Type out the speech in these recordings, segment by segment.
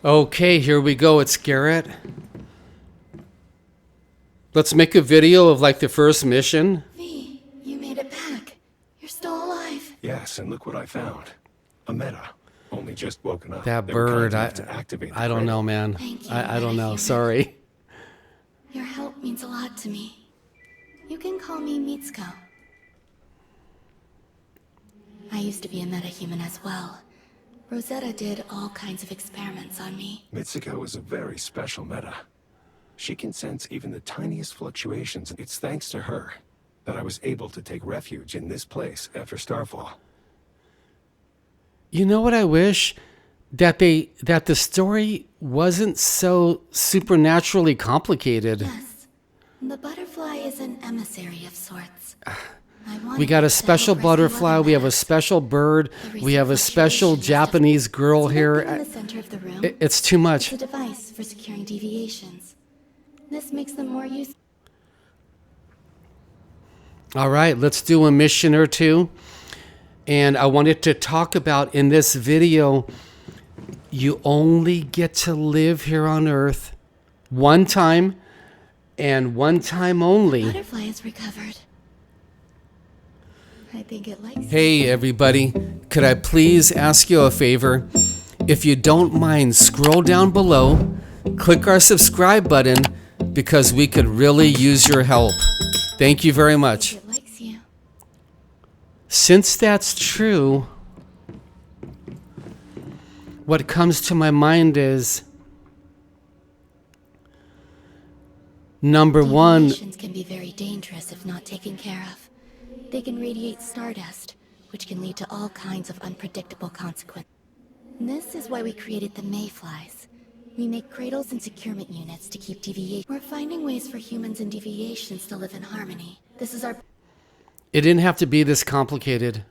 Okay, here we go. It's Garrett. Let's make a video of like the first mission. V, you made it back. You're still alive. Yes, and look what I found. A meta. Only just woken up. That They were bird, kind enough to activate the I don't crate. know, man. Thank you, I don't know. metahuman. Sorry. Your help means a lot to me. You can call me Mitsuko. I used to be a metahuman as well. Rosetta did all kinds of experiments on me. Mitsuko is a very special meta. She can sense even the tiniest fluctuations. It's thanks to her that I was able to take refuge in this place after Starfall. You know what I wish? That the story wasn't so supernaturally complicated. Yes, the butterfly is an emissary of sorts. We got a special butterfly, we have a special bird, we have a special Japanese girl In here. the center of the room, It's too much. it's a device for securing deviations. This makes them more useful. All right, let's do a mission or two. And I wanted to talk about in this video, you only get to live here on Earth one time and one time only. Butterfly is recovered. I think it likes Hey everybody, could I please ask you a favor? If you don't mind, scroll down below, click our subscribe button because we could really use your help. Thank you very much. It likes you. Since that's true, what comes to my mind is number one, Deviations can be very dangerous if not taken care of. They can radiate stardust, which can lead to all kinds of unpredictable consequences. This is why we created the Mayflies. We make cradles and securement units to keep deviation. We're finding ways for humans and deviations to live in harmony. This is our... it didn't have to be this complicated.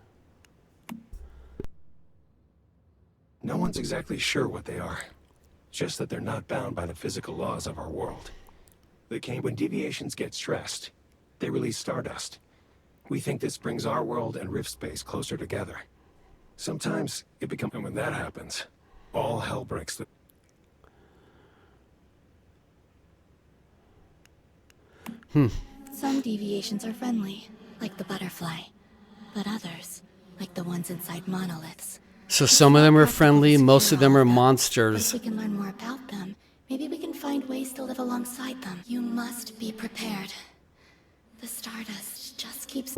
No one's exactly sure what they are. Just that they're not bound by the physical laws of our world. They came when deviations get stressed. They release stardust. We think this brings our world and Rift space closer together. Sometimes it becomes... And when that happens, all hell breaks loose. Some deviations are friendly, like the butterfly. But others, like the ones inside monoliths. So some of them are friendly, most of them are If monsters. we can learn more about them, maybe we can find ways to live alongside them. You must be prepared. The stardust just keeps...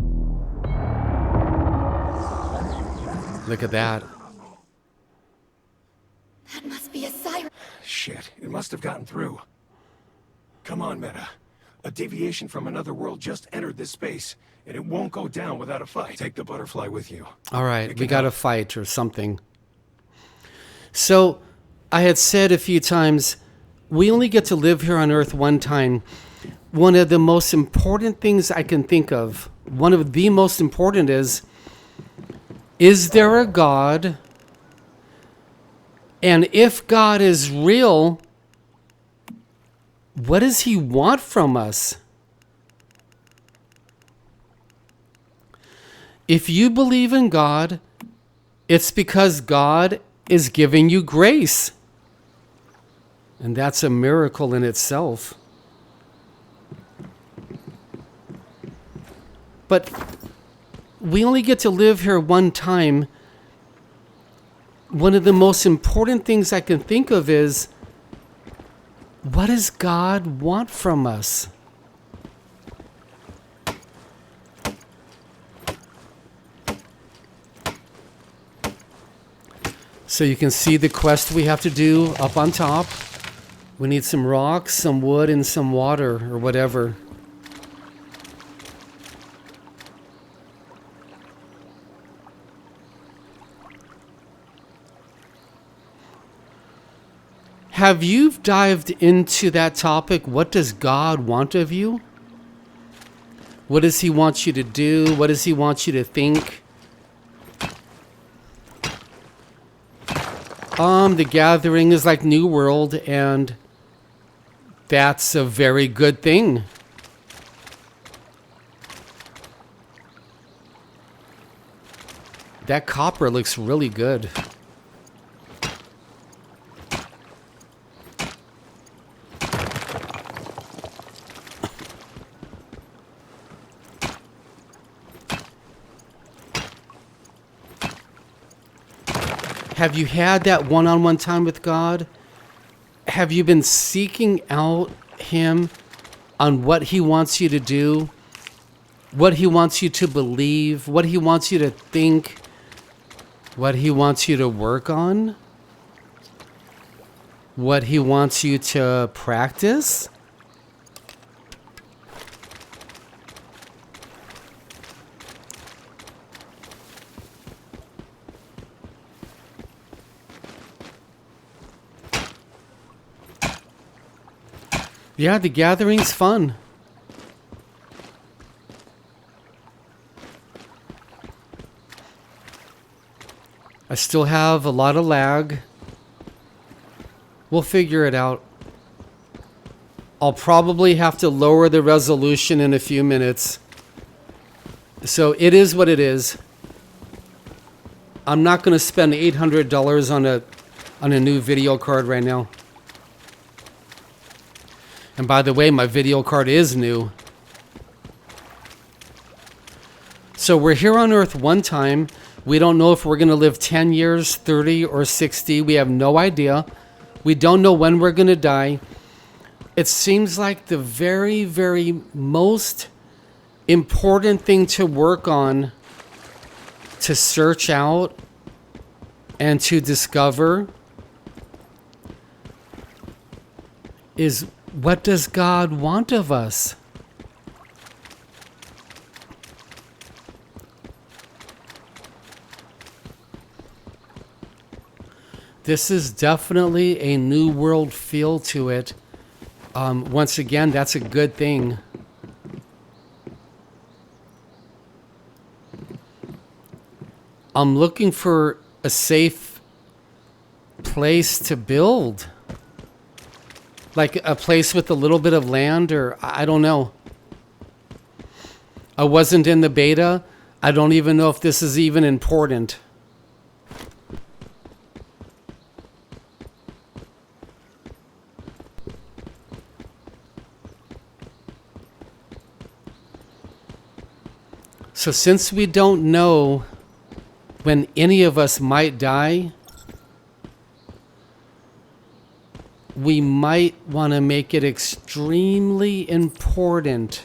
Look at that. That must be a siren. Shit, it must have gotten through. Come on, Meta. A deviation from another world just entered this space, and it won't go down without a fight. Take the butterfly with you. All right, It we can got to help. fight or something. So I had said a few times, we only get to live here on Earth one time. One of the most important things I can think of, one of the most important is there a God? And if God is real, what does he want from us? If you believe in God, it's because God is giving you grace. And that's a miracle in itself. But we only get to live here one time. One of the most important things I can think of is, what does God want from us? So you can see the quest we have to do up on top. We need some rocks, some wood, and some water, or whatever. Have you dived into that topic? What does God want of you? What does he want you to do? What does he want you to think? The Gathering is like New World, and that's a very good thing. That copper looks really good. Have you had that one-on-one time with God? Have you been seeking out Him on what He wants you to do, what He wants you to believe, what He wants you to think, what He wants you to work on, what He wants you to practice? Yeah, the gathering's fun. I still have a lot of lag. We'll figure it out. I'll probably have to lower the resolution in a few minutes. So it is what it is. I'm not going to spend $800 on a new video card right now. And by the way, my video card is new. So we're here on Earth one time. We don't know if we're going to live 10 years, 30, or 60. We have no idea. We don't know when we're going to die. It seems like the very, very most important thing to work on, to search out, and to discover is, what does God want of us? This is definitely a new world feel to it. Once again, that's a good thing. I'm looking for a safe place to build. Like a place with a little bit of land, or I don't know. I wasn't in the beta. I don't even know if this is even important. So since we don't know when any of us might die, we might want to make it extremely important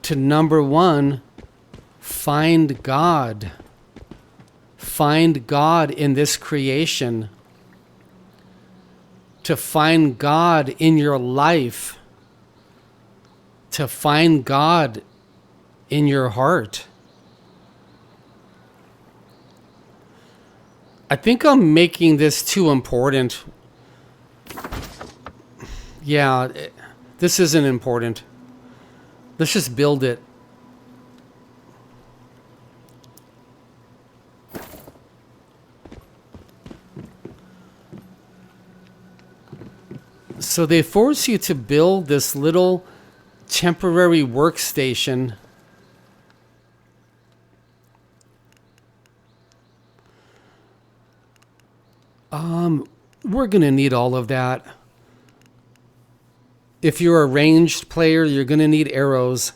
to, number one, find God. Find God in this creation. To find God in your life. To find God in your heart. I think I'm making this too important. Yeah, this isn't important. Let's just build it. So they force you to build this little temporary workstation. We're going to need all of that. If you're a ranged player, you're going to need arrows.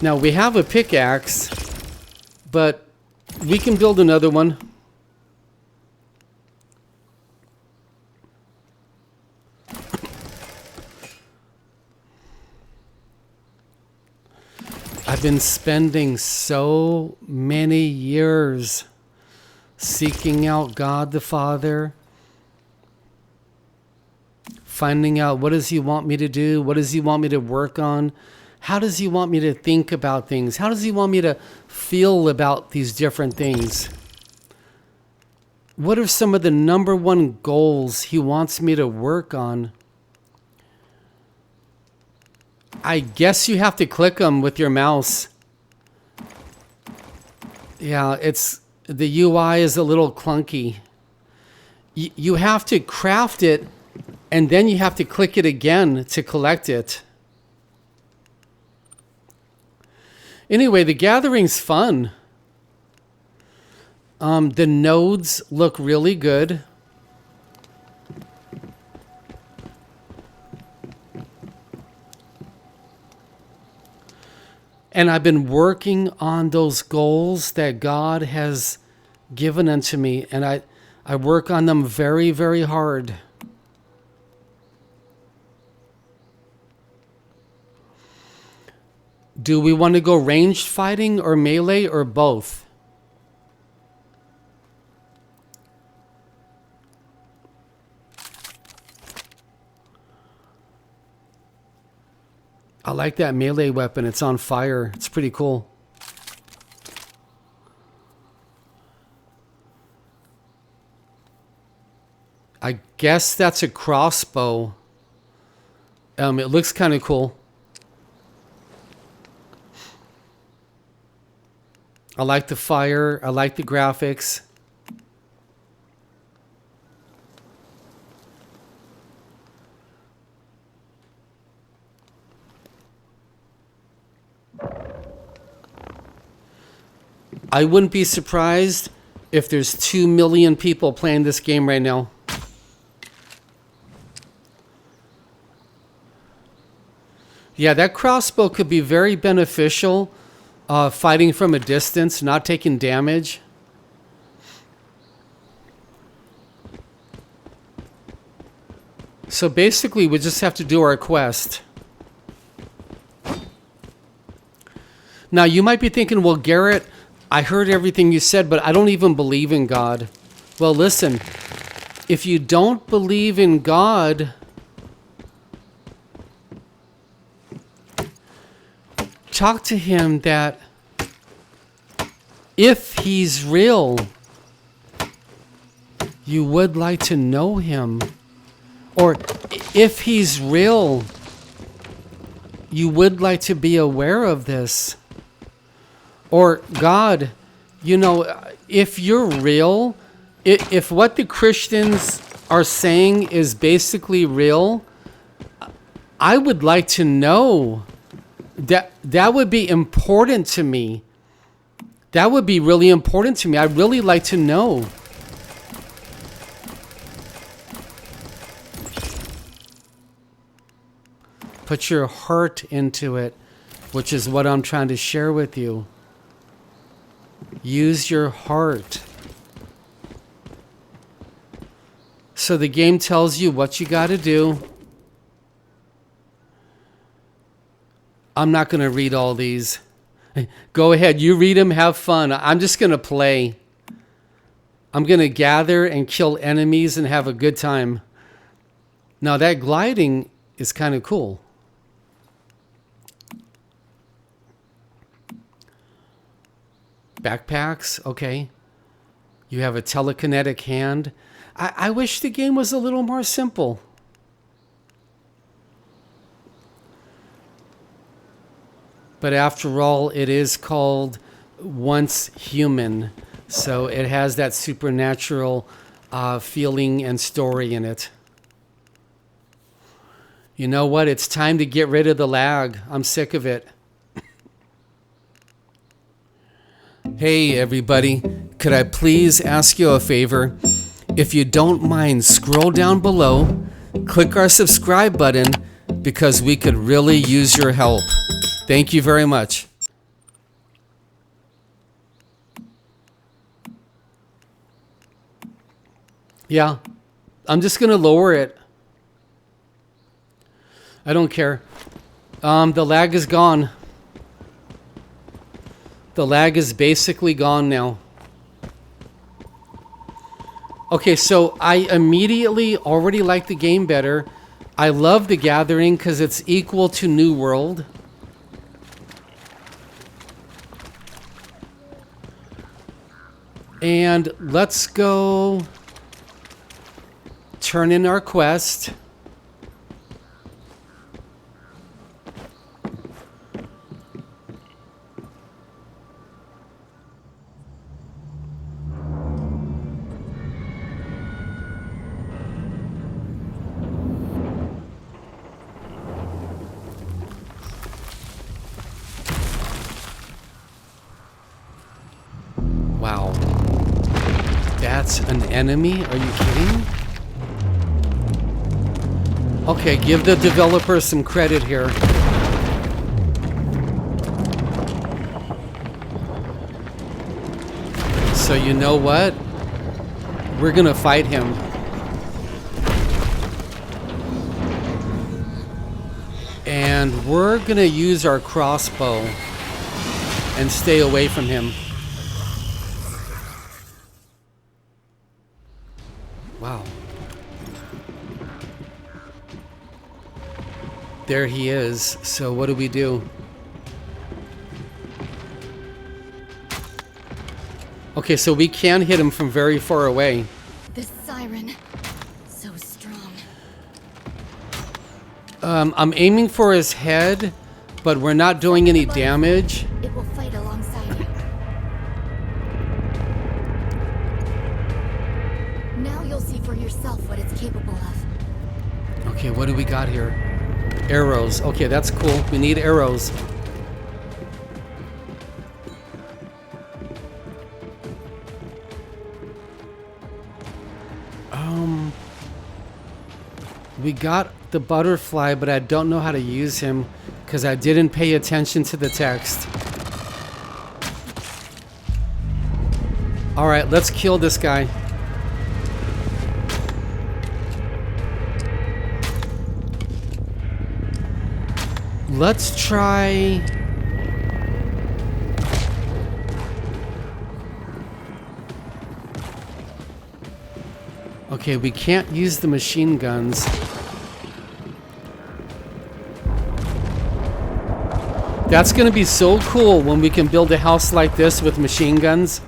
Now, we have a pickaxe, but we can build another one. I've been spending so many years seeking out God the Father, finding out, what does He want me to do? What does He want me to work on? How does He want me to think about things? How does He want me to feel about these different things? What are some of the number one goals He wants me to work on? I guess you have to click them with your mouse. Yeah, the UI is a little clunky. You have to craft it, and then you have to click it again to collect it. Anyway, the gathering's fun. The nodes look really good. And I've been working on those goals that God has given unto me, and I work on them very, very hard. Do we want to go ranged fighting or melee or both? I like that melee weapon. It's on fire. It's pretty cool. I guess that's a crossbow. It looks kind of cool. I like the fire. I like the graphics. I wouldn't be surprised if there's 2 million people playing this game right now. Yeah, that crossbow could be very beneficial fighting from a distance, not taking damage. So basically, we just have to do our quest. Now, you might be thinking, well, Garrett, I heard everything you said, but I don't even believe in God. Well, listen, if you don't believe in God, talk to him that if he's real, you would like to know him. Or if he's real, you would like to be aware of this. Or God, you know, if you're real, if what the Christians are saying is basically real, I would like to know. That would be important to me. That would be really important to me. I'd really like to know. Put your heart into it, which is what I'm trying to share with you. Use your heart. So the game tells you what you got to do. I'm not going to read all these. Go ahead, you read them, have fun. I'm just going to play. I'm going to gather and kill enemies and have a good time. Now that gliding is kind of cool. Backpacks, okay. You have a telekinetic hand. I wish the game was a little more simple. But after all, it is called Once Human. So it has that supernatural feeling and story in it. You know what? It's time to get rid of the lag. I'm sick of it. Hey everybody, could I please ask you a favor? If you don't mind, scroll down below, click our subscribe button, because we could really use your help. Thank you very much. Yeah, I'm just gonna lower it. I don't care. The lag is gone. The lag is basically gone now. Okay, so I immediately already like the game better. I love The Gathering because it's equal to New World. And let's go turn in our quest. Wow. That's an enemy? Are you kidding? Okay, give the developer some credit here. So you know what? We're gonna fight him. And we're gonna use our crossbow and stay away from him. Wow. There he is. So what do we do? Okay, so we can hit him from very far away. This siren, so strong. I'm aiming for his head, but we're not doing any damage. It will fight alongside you. Now you'll see for yourself what it's capable of. Okay, what do we got here? Arrows. Okay, that's cool. We need arrows. We got the butterfly, but I don't know how to use him because I didn't pay attention to the text. All right, let's kill this guy. Let's try... Okay, we can't use the machine guns. That's gonna be so cool when we can build a house like this with machine guns.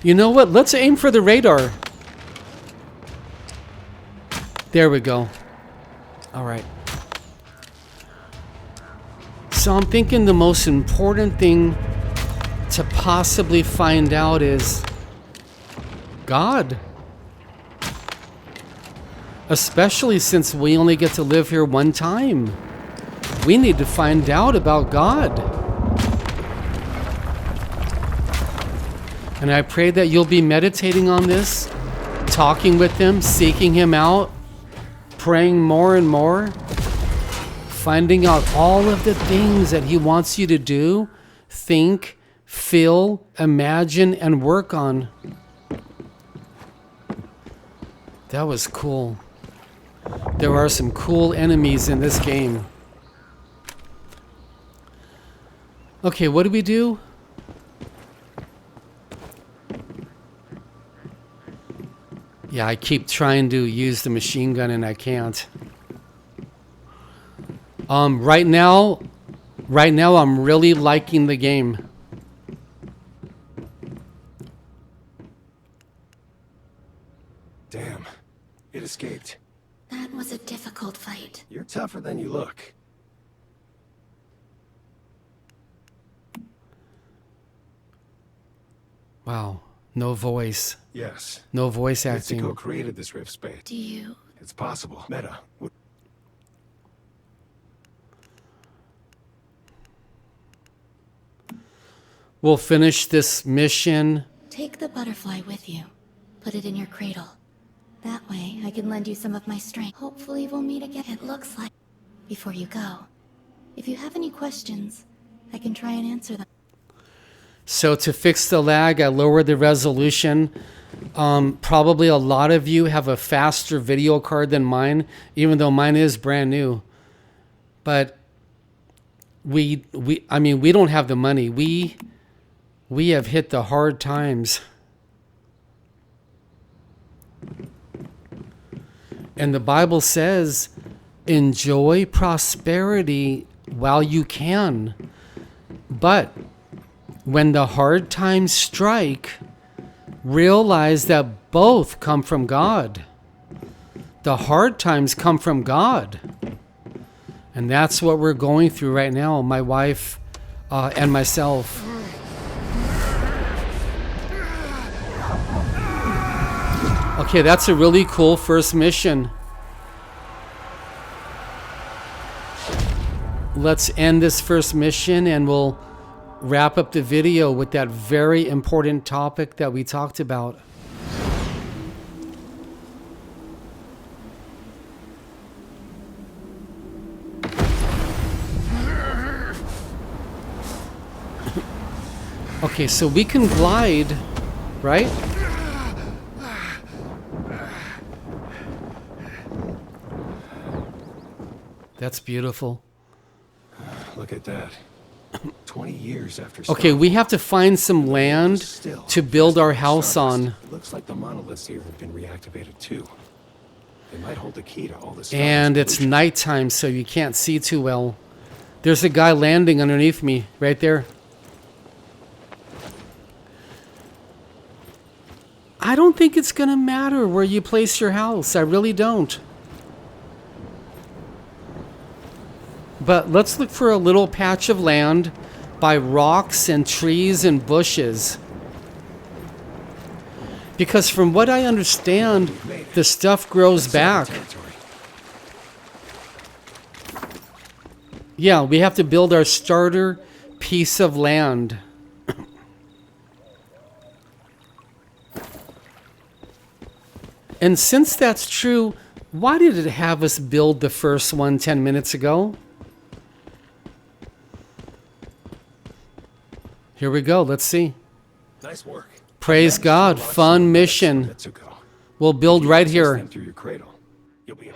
You know what? Let's aim for the radar. There we go. All right. So I'm thinking the most important thing to possibly find out is God. Especially since we only get to live here one time. We need to find out about God. And I pray that you'll be meditating on this, talking with Him, seeking Him out, praying more and more, finding out all of the things that He wants you to do, think, feel, imagine, and work on. That was cool. There are some cool enemies in this game. Okay, what do we do? Yeah, I keep trying to use the machine gun and I can't. Right now I'm really liking the game. Damn, it escaped. That was a difficult fight. You're tougher than you look. Wow, no voice. Yes. No voice Mitsuko acting. created this rift space. Do you... It's possible. Meta. We'll finish this mission. Take the butterfly with you. Put it in your cradle. That way, I can lend you some of my strength. Hopefully we'll meet again. It looks like... Before you go, if you have any questions, I can try and answer them. So to fix the lag, I lowered the resolution. Probably a lot of you have a faster video card than mine, even though mine is brand new. But we don't have the money. We have hit the hard times. And the Bible says, enjoy prosperity while you can. But when the hard times strike, realize that both come from God. The hard times come from God. And that's what we're going through right now, my wife and myself. Okay, that's a really cool first mission. Let's end this first mission and we'll wrap up the video with that very important topic that we talked about. Okay, so we can glide, right? That's beautiful. Look at that. 20 years after Okay, we have to find some land Still, to build our Stardust. house on. It looks like the monoliths here have been reactivated too. They might hold the key to all this. And it's nighttime, so you can't see too well. There's a guy landing underneath me, right there. I don't think it's gonna matter where you place your house. I really don't. But let's look for a little patch of land by rocks and trees and bushes. Because from what I understand, the stuff grows back. Yeah, we have to build our starter piece of land. And since that's true, why did it have us build the first one 10 minutes ago? Here we go. Let's see. Nice work. Praise God. Fun mission. We'll build right here. Through your cradle. You'll be